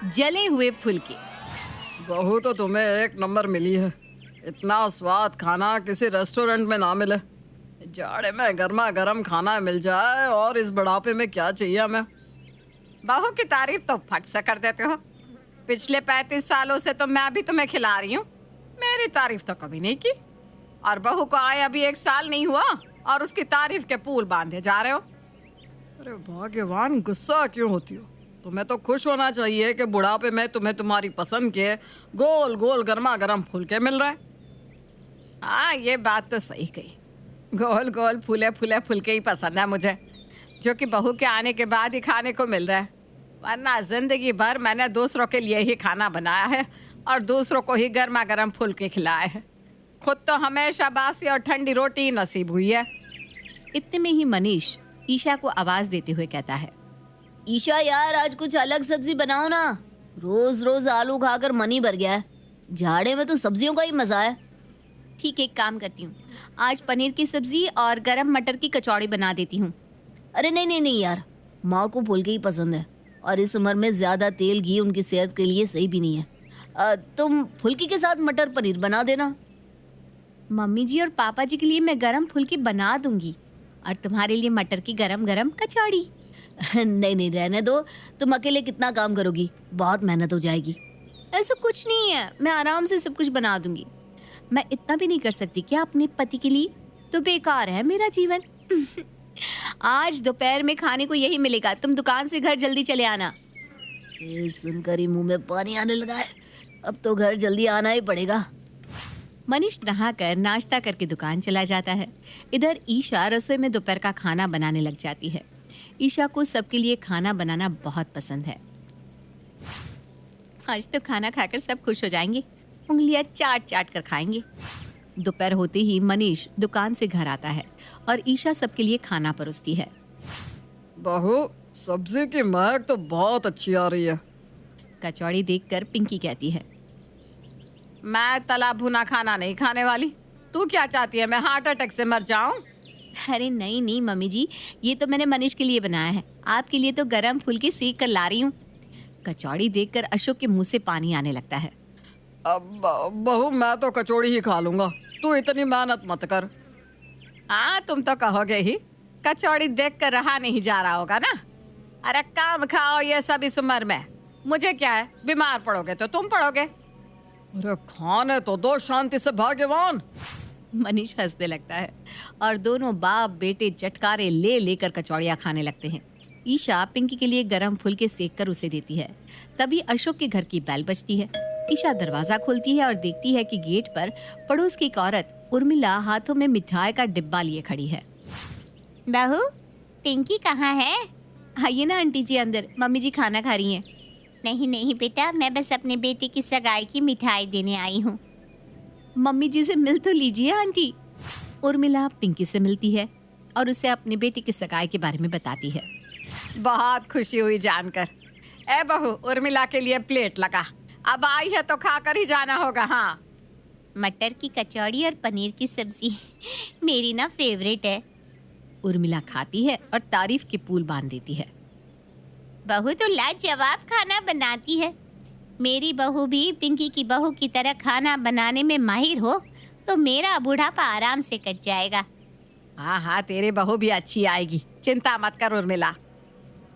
जले हुए फुलके। बहू तो तुम्हें एक नंबर मिली है। इतना स्वाद खाना किसी रेस्टोरेंट में ना मिले। जाड़े में गर्मा गर्म खाना मिल जाए और इस बुढ़ापे में क्या चाहिए हमें। बहू की तारीफ तो फट से कर देते हो। पिछले 35 सालों से तो मैं भी तुम्हें खिला रही हूँ, मेरी तारीफ तो कभी नहीं की। और बहू को आए अभी 1 साल नहीं हुआ और उसकी तारीफ के पुल बांधे जा रहे हो। अरे भाग्यवान, गुस्सा क्यों होती हो? तुम्हें तो खुश होना चाहिए कि बुढ़ापे में तुम्हें तुम्हारी पसंद के गोल गोल गर्मा गर्म फुलके मिल रहे हैं। हाँ, ये बात तो सही कही। गोल गोल फूले फूले फुलके ही पसंद है मुझे, जो कि बहू के आने के बाद ही खाने को मिल रहा है। वरना जिंदगी भर मैंने दूसरों के लिए ही खाना बनाया है और दूसरों को ही गर्मा गर्म फुलके खिलाए हैं। खुद तो हमेशा बासी और ठंडी रोटी ही नसीब हुई है। इतने में ही मनीष ईशा को आवाज देते हुए कहता है, ईशा यार, आज कुछ अलग सब्जी बनाओ ना। रोज रोज आलू खाकर मन ही भर गया है। जाड़े में तो सब्जियों का ही मजा है। ठीक है, एक काम करती हूँ, आज पनीर की सब्जी और गरम मटर की कचौड़ी बना देती हूँ। अरे नहीं नहीं नहीं यार, माँ को फुलके ही पसंद है और इस उम्र में ज्यादा तेल घी उनकी सेहत के लिए सही भी नहीं है। तुम फुलकी के साथ मटर पनीर बना देना। मम्मी जी और पापा जी के लिए मैं गरम फुलकी बना दूंगी और तुम्हारे लिए मटर की गरम गरम कचौड़ी। नहीं नहीं, रहने दो। तुम अकेले कितना काम करोगी, बहुत मेहनत हो जाएगी। ऐसा कुछ नहीं है, मैं आराम से सब कुछ बना दूंगी। मैं इतना भी नहीं कर सकती क्या अपने पति के लिए? तो बेकार है मेरा जीवन। आज दोपहर में खाने को यही मिलेगा। तुम दुकान से घर जल्दी चले आना। ये सुनकर ही मुंह में पानी आने लगा है। अब तो घर जल्दी आना ही पड़ेगा। मनीष नहाकर नाश्ता करके दुकान चला जाता है। इधर ईशा रसोई में दोपहर का खाना बनाने लग जाती है। ईशा को सबके लिए खाना बनाना बहुत पसंद है। आज तो खाना खाकर सब खुश हो जाएंगे, उंगलियां चाट चाट कर खाएंगे। दोपहर होते ही मनीष दुकान से घर आता है और ईशा सबके लिए खाना परोसती है। बहू, सब्जी की महक तो बहुत अच्छी आ रही है। कचौड़ी देखकर पिंकी कहती है, मैं तला भुना खाना नहीं खाने वाली। तू क्या चाहती है, मैं हार्ट अटैक से मर जाऊं? अरे नहीं नहीं मम्मी जी, ये तो मैंने मनीष के लिए बनाया है। आपके लिए तो गरम फुलकी सेक कर ला रही हूँ। कचौड़ी देखकर अशोक के मुंह से पानी आने लगता है। अब बहू, मैं तो कचौड़ी ही खा लूंगा, तू इतनी मेहनत मत कर। हाँ, तुम तो कहोगे ही, कचौड़ी देख कर रहा नहीं जा रहा होगा ना। अरे काम खाओ, ये सब इस उम्र में। मुझे क्या है, बीमार पड़ोगे तो तुम पड़ोगे। अरे खाने तो दो शांति से, भाग्यवान। मनीष हंसने लगता है और दोनों बाप बेटे चटकारे ले लेकर कचौड़ियाँ खाने लगते हैं। ईशा पिंकी के लिए गरम फुलके सेक कर उसे देती है। तभी अशोक के घर की बेल बजती है। ईशा दरवाजा खोलती है और देखती है कि गेट पर पड़ोस की एक औरत उर्मिला हाथों में मिठाई का डिब्बा लिए खड़ी है। बहू, पिंकी कहाँ है? आइए ना आंटी जी अंदर, मम्मी जी खाना खा रही हैं। नहीं नहीं बेटा, मैं बस अपने बेटे की सगाई की मिठाई देने आई हूँ। मम्मी जी से मिल तो लीजिए आंटी। उर्मिला पिंकी से मिलती है और उसे अपने बेटे की सगाई के बारे में बताती है। बहुत खुशी हुई जानकर। ए बहू, उर्मिला के लिए प्लेट लगा। अब आई है तो खाकर ही जाना होगा। हाँ, मटर की कचौड़ी और पनीर की सब्जी मेरी ना फेवरेट है। उर्मिला खाती है और तारीफ के पुल बांध देती है। बहू तो लाजवाब खाना बनाती है। मेरी बहू भी पिंकी की बहू की तरह खाना बनाने में माहिर हो तो मेरा बुढ़ापा आराम से कट जाएगा। हाँ हाँ, तेरी बहू भी अच्छी आएगी, चिंता मत कर उर्मिला।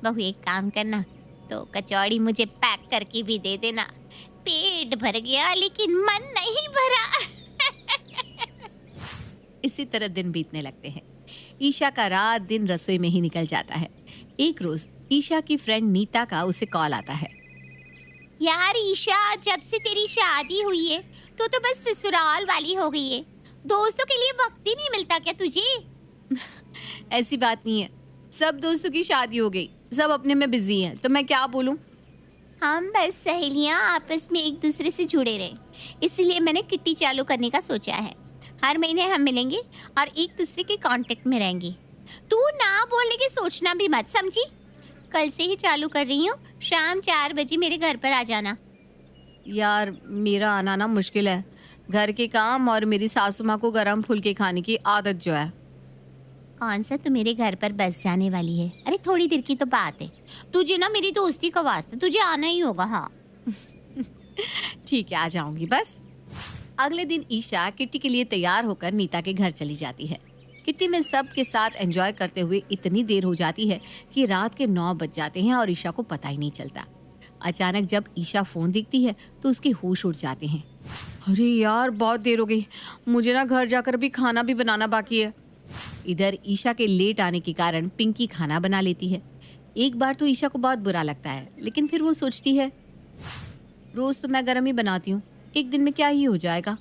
बहू एक काम करना, तो कचौड़ी मुझे पैक करके भी दे देना। पेट भर गया लेकिन मन नहीं भरा। इसी तरह दिन बीतने लगते हैं। ईशा का रात दिन रसोई में ही निकल जाता है। एक रोज ईशा की फ्रेंड नीता का उसे कॉल आता है। यार ईशा, जब से तेरी शादी हुई है तो बस ससुराल वाली हो गई है। दोस्तों के लिए वक्त ही नहीं मिलता क्या तुझे? ऐसी बात नहीं है, सब दोस्तों की शादी हो गई, सब अपने में बिजी हैं, तो मैं क्या बोलूं। हम बस सहेलियां आपस में एक दूसरे से जुड़े रहे, इसलिए मैंने किट्टी चालू करने का सोचा है। हर महीने हम मिलेंगे और एक दूसरे के कांटेक्ट में रहेंगे। तू ना बोलने की सोचना भी मत, समझी? कल से ही चालू कर रही हूँ, शाम 4 बजे मेरे घर पर आ जाना। यार मेरा आना ना मुश्किल है, घर के काम और मेरी सासू माँ को गरम फुलके खाने की आदत जो है। कौन सा तू मेरे घर पर बस जाने वाली है? अरे थोड़ी देर की तो बात है। तुझे ना मेरी दोस्ती का वास्ता, तुझे आना ही होगा। हाँ, ठीक है, आ जाऊंगी बस। अगले दिन ईशा किट्टी के लिए तैयार होकर नीता के घर चली जाती है। किट्टी में सब के साथ एंजॉय करते हुए इतनी देर हो जाती है कि रात के 9 बज जाते हैं और ईशा को पता ही नहीं चलता। अचानक जब ईशा फोन देखती है तो उसके होश उड़ जाते हैं। अरे यार, बहुत देर हो गई, मुझे ना घर जाकर भी खाना भी बनाना बाकी है। इधर ईशा के लेट आने के कारण पिंकी खाना बना लेती है। एक बार तो ईशा को बहुत बुरा लगता है, लेकिन फिर वो सोचती है रोज तो मैं गरम ही बनाती हूँ, एक दिन में क्या ही हो जाएगा।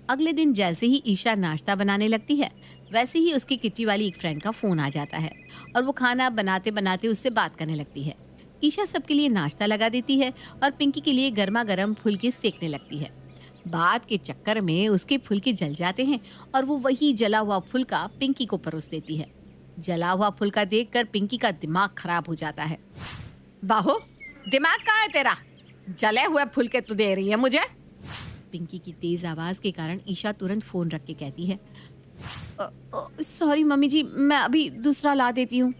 अगले दिन जैसे ही ईशा नाश्ता बनाने लगती है, वैसे ही उसकी किट्टी वाली एक फ्रेंड का फोन आ जाता है और वो खाना बनाते बनाते उससे बात करने लगती है। ईशा सबके लिए नाश्ता लगा देती है और पिंकी के लिए गर्मा गर्म फुलके सेकने लगती है। बात के चक्कर में उसके फुलके जल जाते हैं और वो वही जला हुआ फुलका पिंकी को परोस देती है। जला हुआ फुलका देखकर पिंकी का दिमाग खराब हो जाता है। बाहू, दिमाग कहाँ है तेरा? जले हुए फुलके तू दे रही है मुझे? पिंकी की तेज आवाज के कारण ईशा तुरंत फोन रख के कहती है, सॉरी मम्मी जी, मैं अभी दूसरा ला देती हूँ।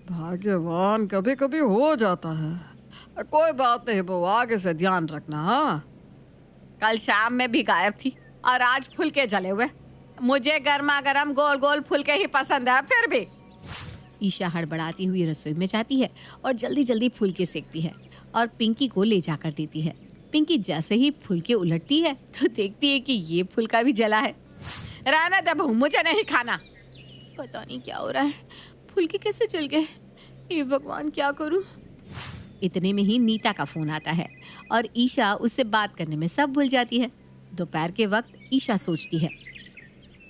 भाग्यवान, कभी कभी हो जाता है। कोई बात नहीं बहू, आगे से ध्यान रखना। हाँ, कल शाम में भी गायब थी और आज फुलके जले हुए। मुझे गर्मा गर्म गोल गोल फुलके ही पसंद है। फिर भी ईशा हड़बड़ाती हुई रसोई में जाती है और जल्दी जल्दी फुलके सेकती है और पिंकी को ले जाकर देती है। पिंकी जैसे ही फुलके उलटती है तो देखती है कि ये फुलका भी जला है। रहने दे बहू, मुझे नहीं खाना। पता नहीं क्या हो रहा है, फुलके कैसे जल गए, हे भगवान क्या करूं। इतने में ही नीता का फोन आता है और ईशा उससे बात करने में सब भूल जाती है। दोपहर के वक्त ईशा सोचती है,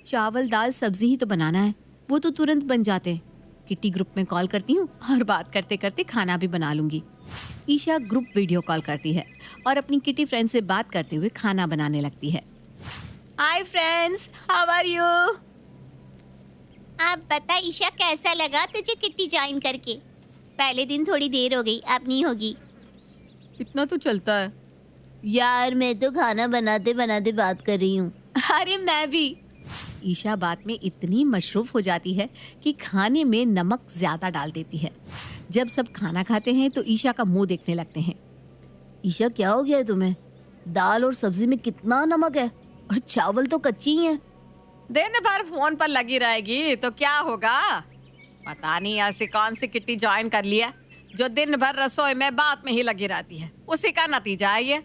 चावल दाल सब्जी ही तो बनाना है, वो तो तुरंत बन जाते हैं। किट्टी ग्रुप में कॉल करती हूँ और बात करते करते खाना भी बना लूंगी। ईशा ग्रुप वीडियो कॉल करती है और अपनी किट्टी फ्रेंड से बात करते हुए खाना बनाने लगती है। Hi friends, how are you? आप बता ईशा, कैसा लगा तुझे किट्टी ज्वाइन करके? पहले दिन थोड़ी देर हो गई, अब नहीं होगी। इतना तो चलता है यार, मैं तो खाना बनाते बनाते बात कर रही हूँ। अरे मैं भी। ईशा बात में इतनी मशरूफ हो जाती है कि खाने में नमक ज्यादा डाल देती है। जब सब खाना खाते हैं तो ईशा का मुंह देखने लगते हैं। ईशा, क्या हो गया है तुम्हें? दाल और सब्जी में कितना नमक है और चावल तो कच्ची ही है। दिन भर फोन पर लगी रहेगी तो क्या होगा? पता नहीं ऐसी कौन सी किट्टी ज्वाइन कर लिया जो दिन भर रसोई में बात में ही लगी रहती है। उसी का नतीजा है ये।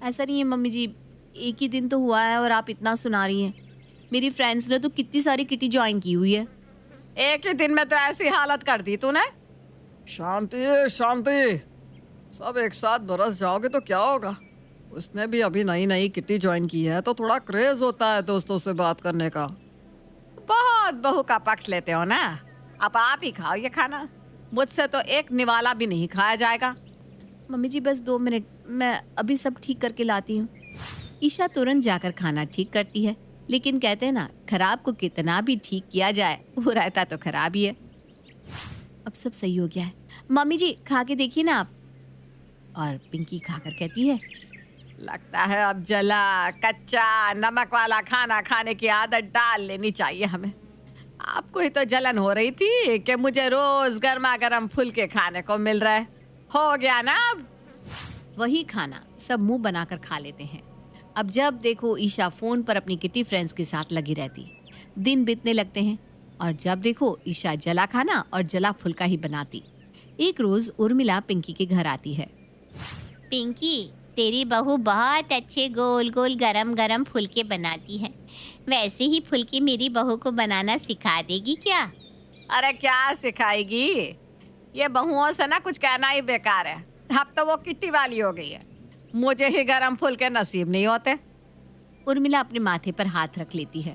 ऐसा नहीं है मम्मी जी, एक ही दिन तो हुआ है और आप इतना सुना रही हैं। मेरी फ्रेंड्स ने तो कितनी सारी किट्टी ज्वाइन की हुई है। एक ही दिन में तो ऐसी हालत कर दी तूने। शांति शांति, सब एक साथ बरस जाओगे तो क्या होगा। उसने भी अभी नई नई किट्टी ज्वाइन की है तो थोड़ा क्रेज होता है दोस्तों से बात करने का। बहुत बहू का पक्ष लेते हो ना। अब आप ही खाओ ये खाना, मुझसे तो एक निवाला भी नहीं खाया जाएगा। मम्मी जी बस 2 मिनट, मैं अभी सब ठीक करके लाती हूँ। ईशा तुरंत जाकर खाना ठीक करती है, लेकिन कहते हैं ना, खराब को कितना भी ठीक किया जाए वो रहता तो खराब ही है। अब सब सही हो गया है, मम्मी जी खा के देखिए ना आप। और पिंकी खाकर कहती है, लगता है अब जला कच्चा नमक वाला खाना खाने की आदत डाल लेनी चाहिए हमें। आपको ही तो जलन हो रही थी कि मुझे रोज गर्मा गर्म फुलके खाने को मिल रहा है। हो गया ना अब। वही खाना सब मुंह बनाकर खा लेते हैं। अब जब देखो ईशा फोन पर अपनी किटी फ्रेंड्स के साथ लगी रहती। दिन बीतने लगते हैं और जब देखो ईशा जला खाना और जला फुलका ही बनाती। एक रोज उर्मिला पिंकी के घर आती है। पिंकी, तेरी बहू बहुत अच्छे गोल गोल गरम गरम फुलके बनाती है। वैसे ही फुलके मेरी बहू को बनाना सिखा देगी क्या? अरे क्या सिखाएगी, ये बहुओं से ना कुछ कहना ही बेकार है। अब तो वो किट्टी वाली हो गई है, मुझे ही गरम फुलके नसीब नहीं होते। उर्मिला अपने माथे पर हाथ रख लेती है।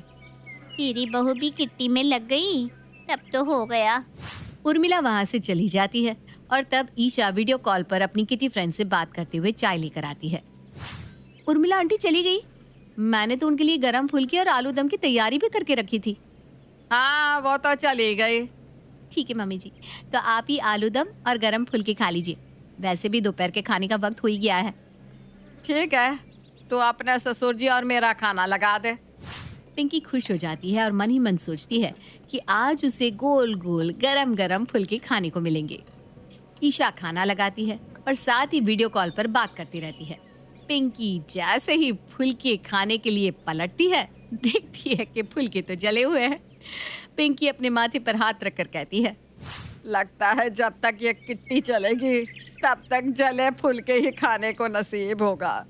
तेरी बहू भी किट्टी में लग गई, तब तो हो गया। उर्मिला वहां से चली जाती है और तब ईशा वीडियो कॉल पर अपनी किटी फ्रेंड से बात करते हुए चाय लेकर आती है। उर्मिला आंटी चली गई, मैंने तो उनके लिए गरम फुलकी और आलू दम की तैयारी भी करके रखी थी। हाँ, वो तो चली गई। ठीक है मम्मी जी, तो आप ही आलू दम और गरम फुलकी खा लीजिए। वैसे भी दोपहर के खाने का वक्त हो ही गया है। ठीक है, तो अपने ससुर जी और मेरा खाना लगा दे। पिंकी खुश हो जाती है और मन ही मन सोचती है कि आज उसे गोल गोल गरम गरम फुलके खाने को मिलेंगे। ईशा खाना लगाती है और साथ ही वीडियो कॉल पर बात करती रहती है। पिंकी जैसे ही फुल्के खाने के लिए पलटती है, देखती है कि फुल्के तो जले हुए हैं। पिंकी अपने माथे पर हाथ रखकर कहती है, लगता है जब तक ये किट्टी चलेगी तब तक जले फुल्के ही खाने को नसीब होगा।